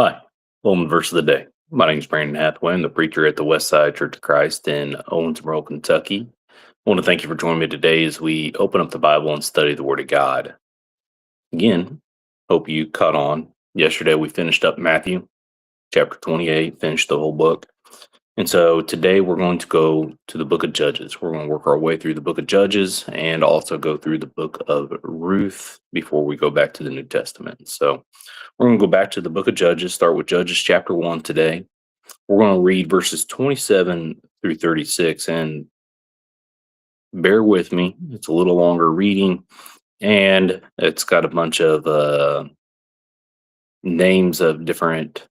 Hi, welcome to Verse of the Day. My name is Brandon Hathaway. I'm the preacher at the Westside Church of Christ in Owensboro, Kentucky. I want to thank you for joining me today as we open up the Bible and study the Word of God. Again, hope you caught on. Yesterday we finished up Matthew chapter 28, finished the whole book. And so today we're going to go to the book of Judges. We're going to work our way through the book of Judges and also go through the book of Ruth before we go back to the New Testament. So we're going to go back to the book of Judges, start with Judges chapter 1 today. We're going to read verses 27 through 36, and bear with me. It's a little longer reading, and it's got a bunch of names of different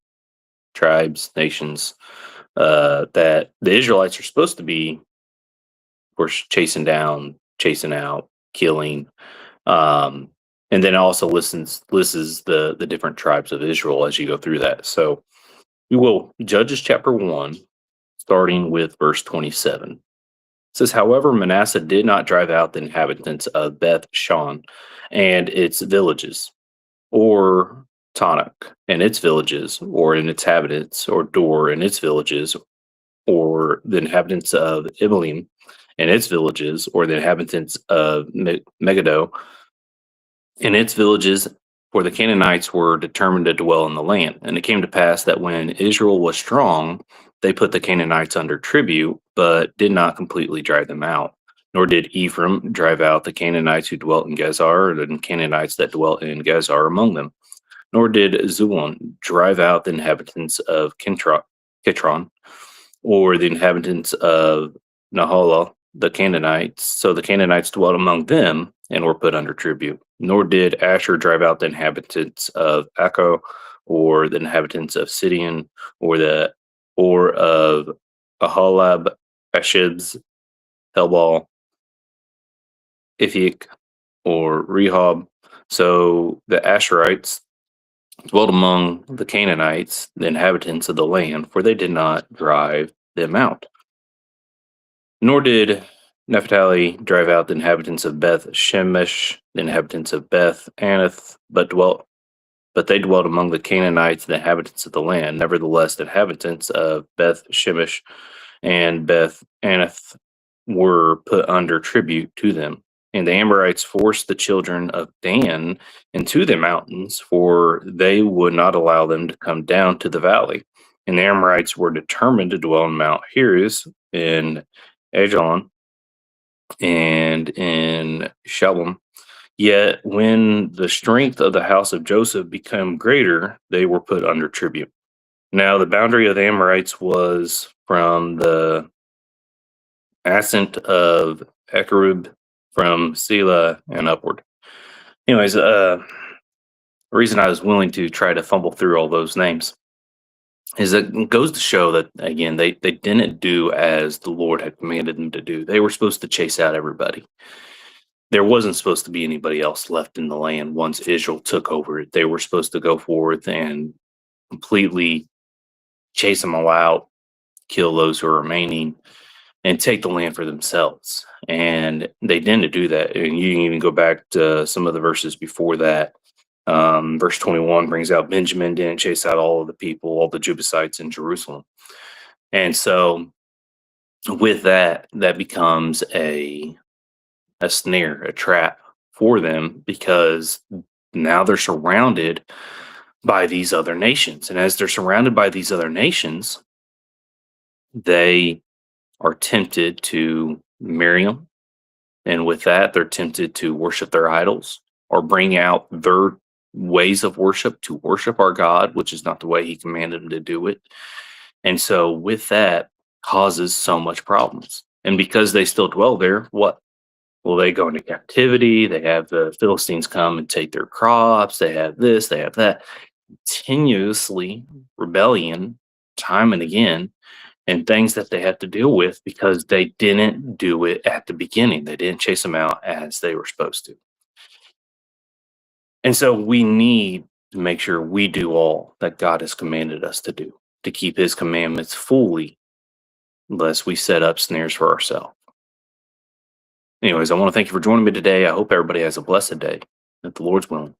tribes, nations that the Israelites are supposed to be, of course, chasing down, chasing out, killing. And then it also lists the different tribes of Israel as you go through that. So we will Judges chapter 1, starting with verse 27. It says, however, Manasseh did not drive out the inhabitants of Beth Shan and its villages, or Tanakh and its villages, or in its inhabitants, or Dor and its villages, or the inhabitants of Ibalim and its villages, or the inhabitants of Megiddo and its villages, for the Canaanites were determined to dwell in the land. And it came to pass that when Israel was strong, they put the Canaanites under tribute, but did not completely drive them out. Nor did Ephraim drive out the Canaanites who dwelt in Gezer, or the Canaanites that dwelt in Gezer among them. Nor did Zulun drive out the inhabitants of Kitron, or the inhabitants of Nahala, the Canaanites. So the Canaanites dwelt among them and were put under tribute. Nor did Asher drive out the inhabitants of Akko, or the inhabitants of Sidon, or of Ahalab, Ashibs, Helbal, Ithik, or Rehob. So the Asherites dwelt among the Canaanites, the inhabitants of the land, for they did not drive them out. Nor did Naphtali drive out the inhabitants of Beth Shemesh, the inhabitants of Beth Anath, but they dwelt among the Canaanites, the inhabitants of the land. Nevertheless, the inhabitants of Beth Shemesh and Beth Anath were put under tribute to them. And the Amorites forced the children of Dan into the mountains, for they would not allow them to come down to the valley. And the Amorites were determined to dwell in Mount Heres, in Ajalon, and in Shalom. Yet when the strength of the house of Joseph became greater, they were put under tribute. Now the boundary of the Amorites was from the ascent of Ekerub, from Selah and upward. Anyways, the reason I was willing to try to fumble through all those names is that it goes to show that, again, they didn't do as the Lord had commanded them to do. They were supposed to chase out everybody. There wasn't supposed to be anybody else left in the land once Israel took over it. They were supposed to go forth and completely chase them all out, kill those who are remaining, and take the land for themselves. And they didn't do that. And you can even go back to some of the verses before that. Verse 21 brings out Benjamin didn't chase out all of the people, all the Jebusites in Jerusalem. And so with that becomes a snare, a trap for them, because now they're surrounded by these other nations. And as they're surrounded by these other nations, they are tempted to marry them. And with that, they're tempted to worship their idols or bring out their ways of worship to worship our God, which is not the way he commanded them to do it. And so with that causes so much problems. And because they still dwell there, what? Well, they go into captivity. They have the Philistines come and take their crops. They have this, they have that. Continuously rebellion, time and again, and things that they have to deal with because they didn't do it at the beginning. They didn't chase them out as they were supposed to. And so we need to make sure we do all that God has commanded us to do, to keep his commandments fully, lest we set up snares for ourselves. Anyways, I want to thank you for joining me today. I hope everybody has a blessed day, if the Lord's willing.